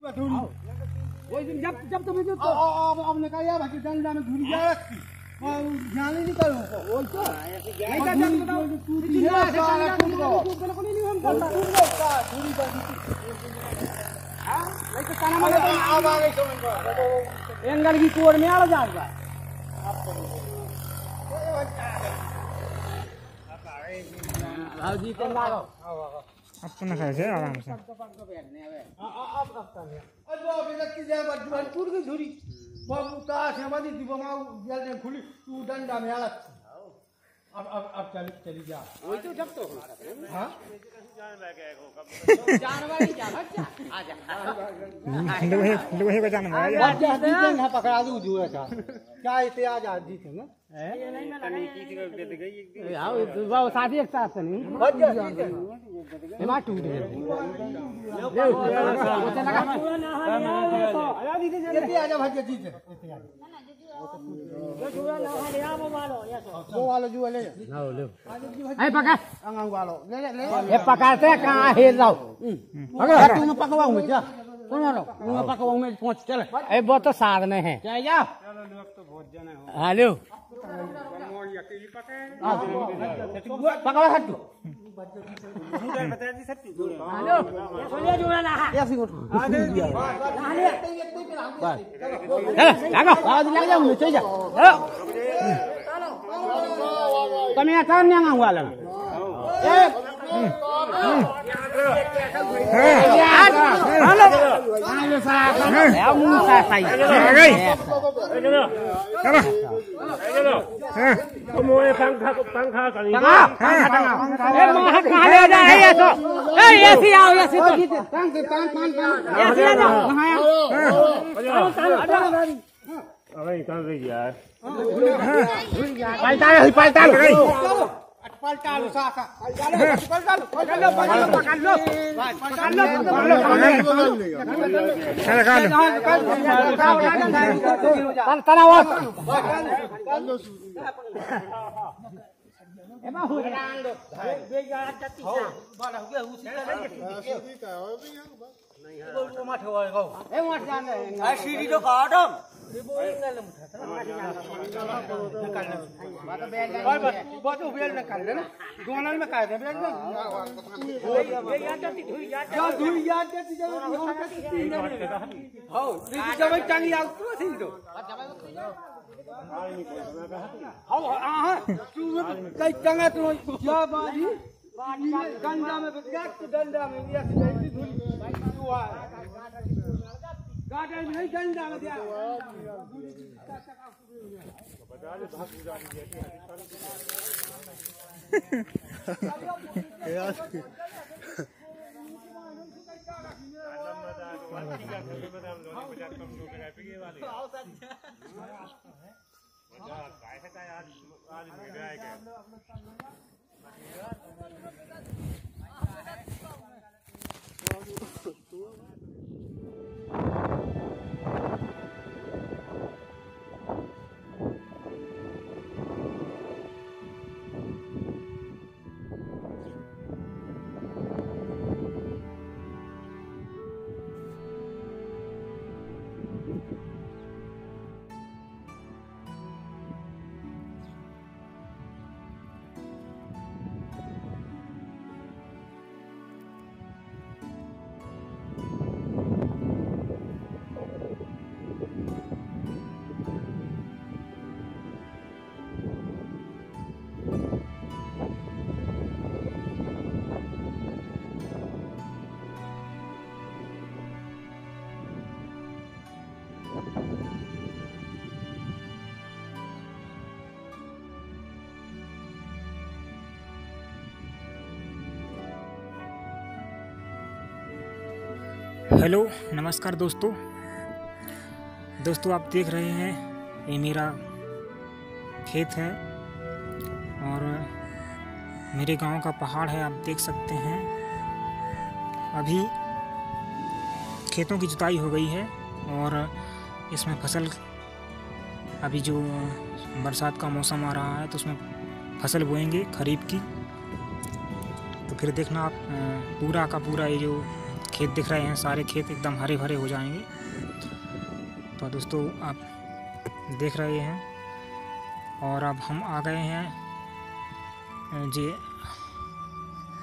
वही दिन जब जब तुम तो अब ने कहा यार भाई डंडा में घुस गया और ध्यान ही नहीं करो वही तो नहीं का जब बताओ तू है सारा तुमको बिल्कुल नहीं हम करता पूरी बात हां नहीं तो काना में अब आ गई समझ एंगल की कोर में आ जाएगा आओ जी तेंगा आओ अपना खाए से आराम से अब अभी तक की जाए भरपूर की धुरी बाबू का सेवादी दी बमा जल्दी खुली तू डंडा में आला अब चली जा वही तो जब तो हां जानवर ही जा बच्चा आ जा लोहे का जानवर आ जा ना पकड़ा दूं जो ऐसा क्या इते आ जा दी थे ना ये नहीं मैं किसी को दे गई एक दिन आओ वो साथी एक साथ नहीं बच जा ये मार टूट गया ले वो चला का आया दी जल्दी आ जा भाई जी से वो वालो जो ले ले ए पका अंगा वालो ले ले ये पकाते कहां है जाओ पकड़ तुम पकवाओ मुझे सुन लो तुम पकवाओ में पहुंच चल ए वो तो साथ में है क्या जा चलो लोग तो बहुत जने हो हेलो पकवा हट बता दी सच्ची हेलो ये सोनिया जोड़ा ना है ऐसे उठ लागो आज लग जाओ नीचे जा તમે આ કામ ન્યા હું આલે એ હાલો હાલો સાહેબ આ મુસા સાઈ ગઈ ચલો como એ पंखा કરી એ મોહક હાલે જા એ તો એ એસી આવ એસી તો એસી આ જાઓ अरे कहां गई यार पलटा लो पलटा लो साका पलटा लो पकड़ लो तनाव एमा हो रांडो बेगा जति जा बोला हो गया उसी का नहीं वो मत हो गो ए मत जाने आ सीढ़ी तो काटम ये वो इंगल वो तो बेल निकाल दे ना दोनों में काट दे बेल ना ये याद आती धुई याद आती जब हो ये जब चली आउ तो थी तो हां हां तू कई चंगा तू जा बाजी गंगा में बैठ के डंडा में ये ऐसी धुई तू आ गार्डन में नहीं डंडा में दिया हेलो नमस्कार दोस्तों आप देख रहे हैं ये मेरा खेत है और मेरे गांव का पहाड़ है, आप देख सकते हैं। अभी खेतों की जुताई हो गई है और इसमें फसल अभी जो बरसात का मौसम आ रहा है तो उसमें फसल बोएंगे खरीफ की। तो फिर देखना आप पूरा का पूरा ये जो खेत दिख रहे हैं, सारे खेत एकदम हरे भरे हो जाएंगे। तो दोस्तों आप देख रहे हैं, और अब हम आ गए हैं जी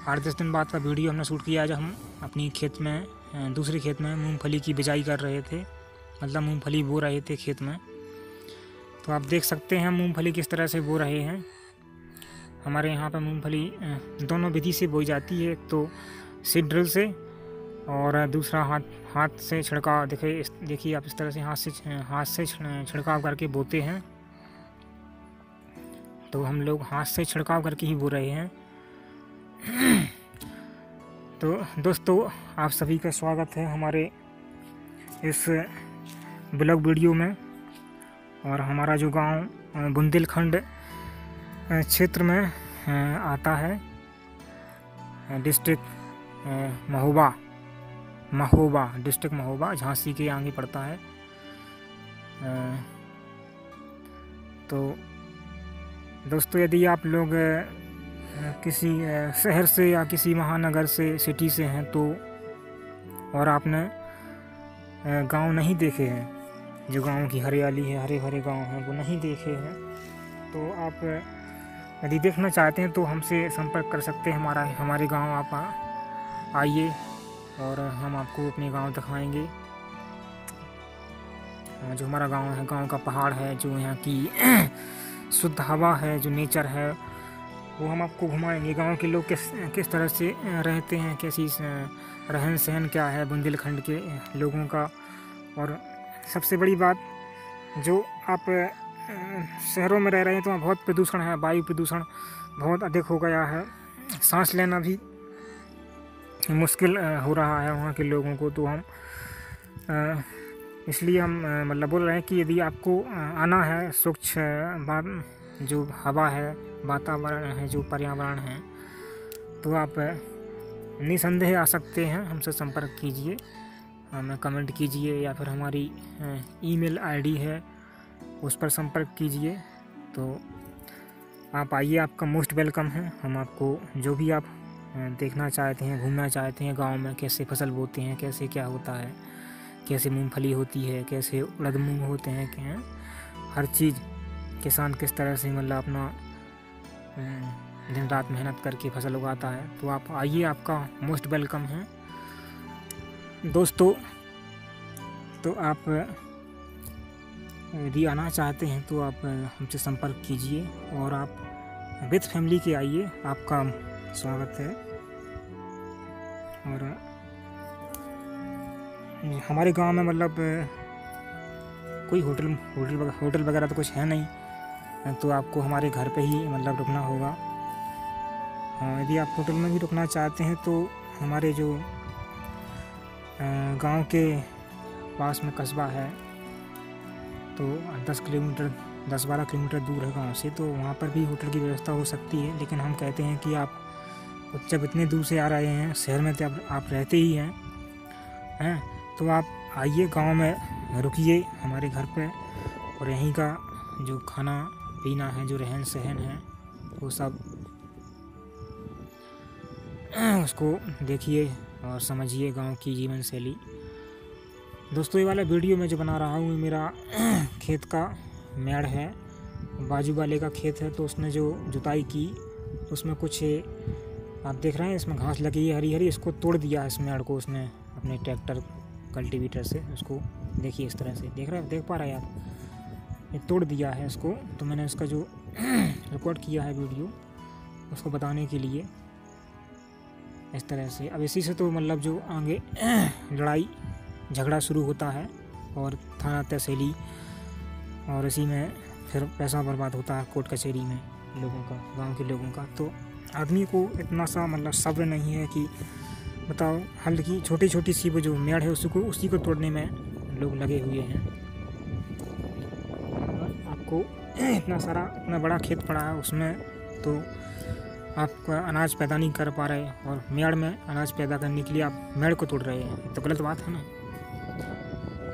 8-10 दिन बाद का वीडियो हमने शूट किया। जब हम अपनी खेत में दूसरे खेत में मूंगफली की बिजाई कर रहे थे, मतलब मूंगफली बो रहे थे खेत में। तो आप देख सकते हैं मूंगफली किस तरह से बो रहे हैं। हमारे यहाँ पर मूंगफली दोनों विधि से बोई जाती है, एक तो सीड ड्रिल से और दूसरा हाथ से छिड़काव। देखिए आप इस तरह से हाथ से छिड़काव करके बोते हैं। तो हम लोग हाथ से छिड़काव करके ही बो रहे हैं। तो दोस्तों आप सभी का स्वागत है हमारे इस ब्लॉग वीडियो में। और हमारा जो गांव बुंदेलखंड क्षेत्र में आता है, डिस्ट्रिक्ट महोबा डिस्ट्रिक्ट महोबा, झांसी के आगे पड़ता है। तो दोस्तों यदि आप लोग किसी शहर से या किसी महानगर से, सिटी से हैं तो, और आपने गांव नहीं देखे हैं, जो गांव की हरियाली है, हरे भरे गांव हैं, वो नहीं देखे हैं, तो आप यदि देखना चाहते हैं तो हमसे संपर्क कर सकते हैं। हमारे गांव आप आइए और हम आपको अपने गांव दिखाएंगे। जो हमारा गांव है, गांव का पहाड़ है, जो यहाँ की शुद्ध हवा है, जो नेचर है, वो हम आपको घुमाएंगे। गांव के लोग किस तरह से रहते हैं, कैसी रहन सहन क्या है बुंदेलखंड के लोगों का। और सबसे बड़ी बात, जो आप शहरों में रह रहे हैं तो वहाँ बहुत प्रदूषण है, वायु प्रदूषण बहुत अधिक हो गया है, सांस लेना भी मुश्किल हो रहा है वहाँ के लोगों को। तो हम इसलिए हम मतलब बोल रहे हैं कि यदि आपको आना है, स्वच्छ जो हवा है, वातावरण है, जो पर्यावरण है, तो आप निसंदेह आ सकते हैं। हमसे संपर्क कीजिए, हमें कमेंट कीजिए, या फिर हमारी ईमेल आईडी है उस पर संपर्क कीजिए। तो आप आइए, आपका मोस्ट वेलकम है। हम आपको जो भी आप देखना चाहते हैं, घूमना चाहते हैं गांव में, कैसे फसल बोते हैं, कैसे क्या होता है, कैसे मूंगफली होती है, कैसे उड़द मूंग होते हैं, क्या हर चीज़ किसान किस तरह से मतलब अपना दिन रात मेहनत करके फसल उगाता है। तो आप आइए, आपका मोस्ट वेलकम है दोस्तों। तो आप यदि आना चाहते हैं तो आप हमसे संपर्क कीजिए, और आप विद फैमिली के आइए, आपका स्वागत है। और हमारे गांव में मतलब कोई होटल वगैरह तो कुछ है नहीं, तो आपको हमारे घर पे ही मतलब रुकना होगा। हाँ, यदि आप होटल में भी रुकना चाहते हैं तो हमारे जो गांव के पास में कस्बा है, तो 10-12 किलोमीटर दूर है गांव से, तो वहाँ पर भी होटल की व्यवस्था हो सकती है। लेकिन हम कहते हैं कि आप जब इतने दूर से आ रहे हैं, शहर में तो आप रहते ही हैं, तो आप आइए, गांव में रुकिए हमारे घर पे, और यहीं का जो खाना पीना है, जो रहन सहन है, वो सब उसको देखिए और समझिए गांव की जीवन शैली। दोस्तों ये वाला वीडियो मैं जो बना रहा हूँ, मेरा खेत का मेड़ है, बाजू वाले का खेत है। तो उसने जो जुताई की, उसमें कुछ आप देख रहे हैं, इसमें घास लगी है हरी हरी, इसको तोड़ दिया है इस मेड़ को उसने अपने ट्रैक्टर कल्टीवेटर से। उसको देखिए इस तरह से, देख पा रहे हैं आप, ये तोड़ दिया है इसको। तो मैंने इसका जो रिकॉर्ड किया है वीडियो, उसको बताने के लिए इस तरह से। अब इसी से तो मतलब जो आगे लड़ाई झगड़ा शुरू होता है, और थाना तहसीली, और इसी में फिर पैसा बर्बाद होता है कोर्ट कचहरी में लोगों का, गांव के लोगों का। तो आदमी को इतना सा मतलब सब्र नहीं है कि बताओ, हल्की छोटी छोटी सी वो जो मेड़ है उसी को तोड़ने में लोग लगे हुए हैं। आपको इतना बड़ा खेत पड़ा है, उसमें तो आप अनाज पैदा नहीं कर पा रहे, और मेड़ में अनाज पैदा करने के लिए आप मेड़ को तोड़ रहे हैं, तो गलत बात है ना।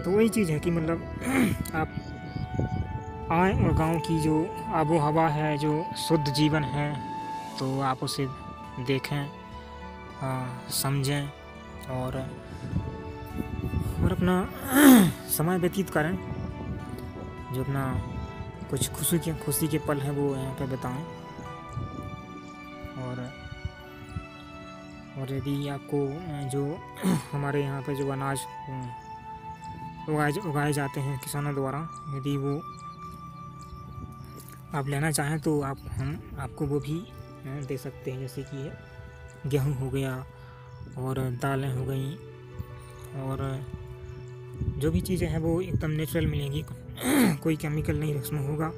तो वही चीज़ है कि मतलब आप आएँ और गांव की जो आबो हवा है, जो शुद्ध जीवन है, तो आप उसे देखें, समझें, और अपना समय व्यतीत करें, जो अपना कुछ खुशी के पल हैं वो यहाँ पे बताएं। और यदि आपको जो हमारे यहाँ पे जो अनाज उगाए जाते हैं किसानों द्वारा, यदि वो आप लेना चाहें तो हम आपको वो भी दे सकते हैं। जैसे कि गेहूँ हो गया और दालें हो गई, और जो भी चीज़ें हैं वो एकदम नेचुरल मिलेंगी, कोई केमिकल नहीं उसमें होगा।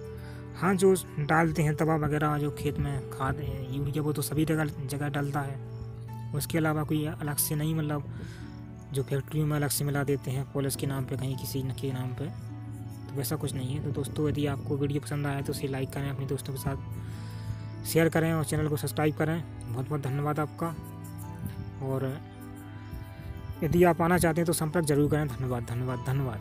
हाँ, जो डालते हैं दवा वगैरह जो खेत में खाद है, यूरिया, वो तो सभी जगह डलता है। उसके अलावा कोई अलग से नहीं, मतलब जो फैक्ट्रियों में अलग से मिला देते हैं पॉलिश के नाम पे, कहीं किसी के नाम पे, तो वैसा कुछ नहीं है। तो दोस्तों, यदि आपको वीडियो पसंद आया तो इसे लाइक करें, अपने दोस्तों के साथ शेयर करें और चैनल को सब्सक्राइब करें। बहुत बहुत धन्यवाद आपका। और यदि आप आना चाहते हैं तो संपर्क जरूर करें। धन्यवाद धन्यवाद धन्यवाद।